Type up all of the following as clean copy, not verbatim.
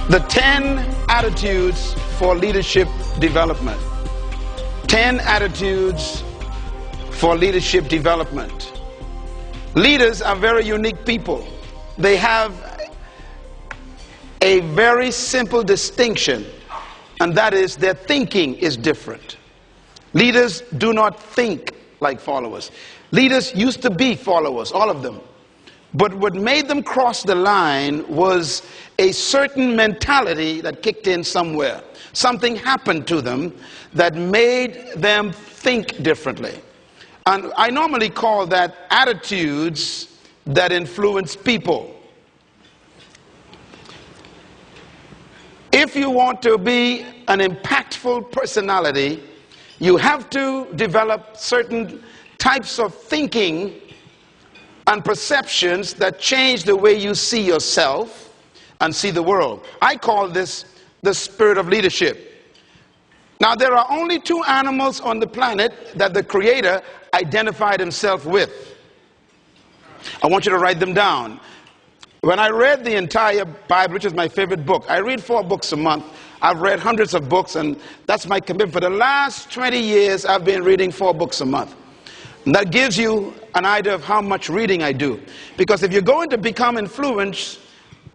The 10 attitudes for leadership development. 10 attitudes for leadership development. Leaders are very unique people. They have a very simple distinction, and that is their thinking is different. Leaders do not think like followers. Leaders used to be followers, all of them. But what made them cross the line was a certain mentality that kicked in somewhere. Something happened to them that made them think differently. And I normally call that attitudes that influence people. If you want to be an impactful personality, you have to develop certain types of thinking and perceptions that change the way you see yourself and see the world. I call this the spirit of leadership. Now, there are only 2 animals on the planet that the Creator identified himself with. I want you to write them down. When I read the entire Bible, which is my favorite book, I read 4 books a month. I've read hundreds of books, and that's my commitment. For the last 20 years, I've been reading 4 books a month. And that gives you an idea of how much reading I do. Because if you're going to become influenced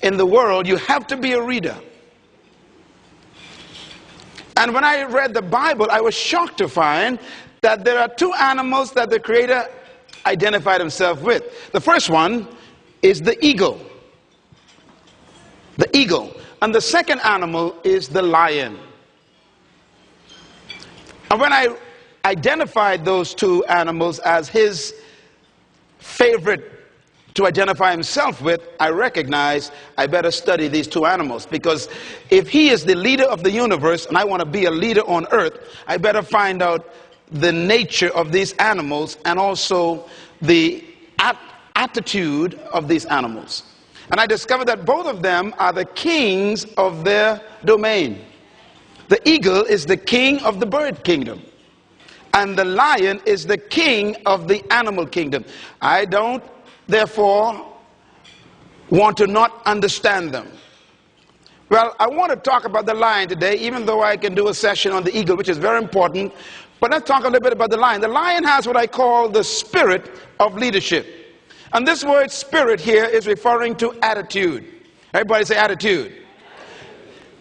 in the world, you have to be a reader. And when I read the Bible, I was shocked to find that there are 2 animals that the Creator identified himself with. The first one is the eagle. The eagle. And the second animal is the lion. And when I identified those 2 animals as his favorite to identify himself with, I recognized I better study these 2 animals, because if he is the leader of the universe and I want to be a leader on earth, I better find out the nature of these animals and also the attitude of these animals. And I discovered that both of them are the kings of their domain. The eagle is the king of the bird kingdom, and the lion is the king of the animal kingdom. I don't, therefore, want to not understand them. Well, I want to talk about the lion today, even though I can do a session on the eagle, which is very important. But let's talk a little bit about the lion. The lion has what I call the spirit of leadership. And this word spirit here is referring to attitude. Everybody say attitude.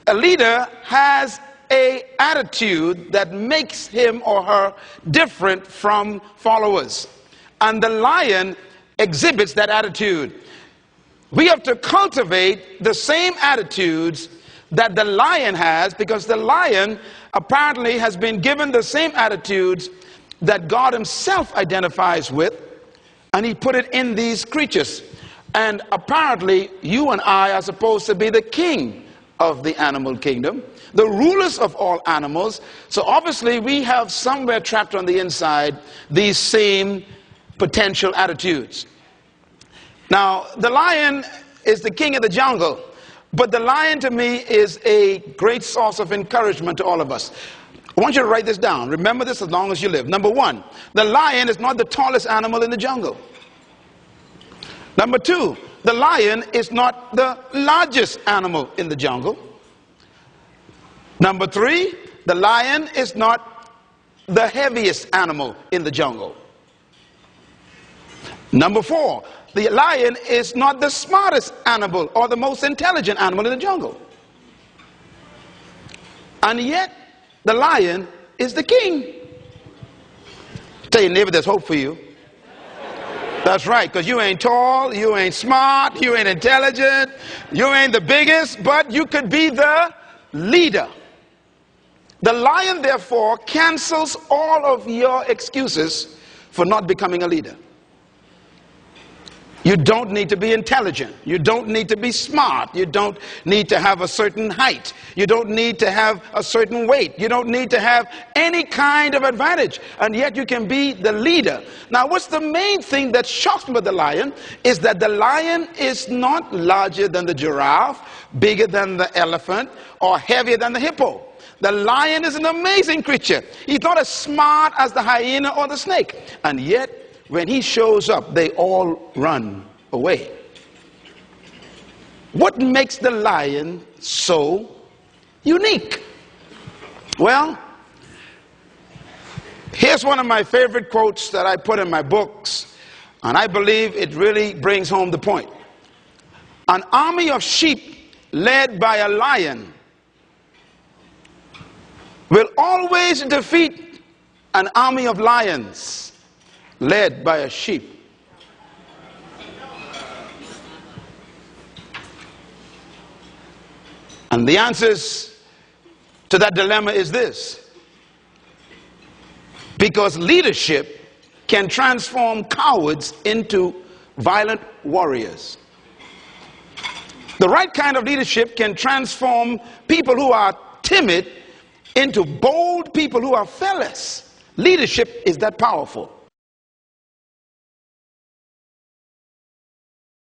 A leader has an attitude that makes him or her different from followers. And the lion exhibits that attitude. We have to cultivate the same attitudes that the lion has, because the lion apparently has been given the same attitudes that God himself identifies with, and he put it in these creatures. And apparently you and I are supposed to be the king of the animal kingdom, the rulers of all animals. So obviously we have somewhere trapped on the inside these same potential attitudes. Now, the lion is the king of the jungle, but the lion to me is a great source of encouragement to all of us. I want you to write this down. Remember this as long as you live. Number 1, the lion is not the tallest animal in the jungle. Number 2, the lion is not the largest animal in the jungle. Number 3, the lion is not the heaviest animal in the jungle. Number 4, the lion is not the smartest animal or the most intelligent animal in the jungle. And yet, the lion is the king. Tell your neighbor there's hope for you. That's right, because you ain't tall, you ain't smart, you ain't intelligent, you ain't the biggest, but you could be the leader. The lion, therefore, cancels all of your excuses for not becoming a leader. You don't need to be intelligent. You don't need to be smart. You don't need to have a certain height. You don't need to have a certain weight. You don't need to have any kind of advantage. And yet you can be the leader. Now, what's the main thing that shocks me about the lion is that the lion is not larger than the giraffe, bigger than the elephant, or heavier than the hippo. The lion is an amazing creature. He's not as smart as the hyena or the snake. And yet, when he shows up, they all run away. What makes the lion so unique? Well, here's one of my favorite quotes that I put in my books, and I believe it really brings home the point. An army of sheep led by a lion will always defeat an army of lions led by a sheep. And the answers to that dilemma is this: because leadership can transform cowards into violent warriors. The right kind of leadership can transform people who are timid into bold people who are fearless. Leadership is that powerful.